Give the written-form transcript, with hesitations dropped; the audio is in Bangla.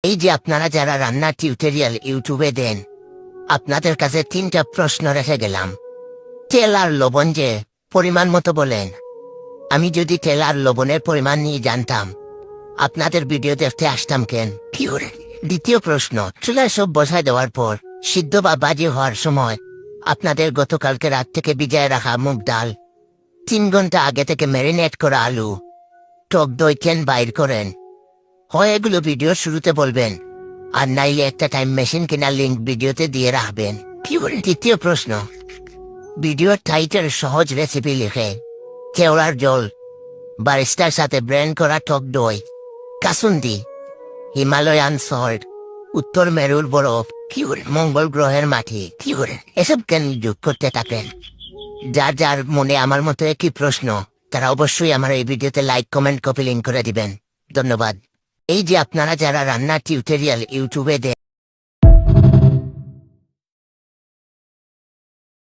এই যে আপনারা যারা রান্নার টিউটোরিয়াল ইউটিউবে দেন, আপনাদের কাছে 3টা প্রশ্ন রেখে গেলাম। তেল আর লবণ যে পরিমাণ মতো বলেন, আমি যদি তেল আর লবণের পরিমাণ নিয়ে জানতাম, আপনাদের ভিডিও দেখতে আসতাম কেন? দ্বিতীয় প্রশ্ন, চুলায় সব বসায় দেওয়ার পর সিদ্ধ বা বাজি হওয়ার সময় আপনাদের গতকালকে রাত থেকে ভিজায় রাখা মুগ ডাল, 3 ঘন্টা আগে থেকে ম্যারিনেট করা আলু, টক দই কেন বাইর করেন? হয় এগুলো ভিডিও শুরুতে বলবেন, আর নাইলে একটা টাইম মেশিন কেনার লিঙ্ক ভিডিওতে দিয়ে রাখবেন। তৃতীয় প্রশ্ন, ভিডিওর টাইটেল সহজ রেসিপি লিখে কেওড়ার জল, বারিস্তার সাথে ব্লেন্ড করা টক দই, কাসুন্দি, হিমালয়ান সল্ট, উত্তর মেরুর বরফ, মঙ্গল গ্রহের মাটি, এসব কেন যোগ করতে থাকেন? যার যার মনে আমার মতো একই প্রশ্ন, তারা অবশ্যই আমার এই ভিডিওতে লাইক, কমেন্ট, কপি লিঙ্ক করে দিবেন। ধন্যবাদ। এই যে আপনারা যারা রান্নার টিউটোরিয়াল ইউটিউবে দেন,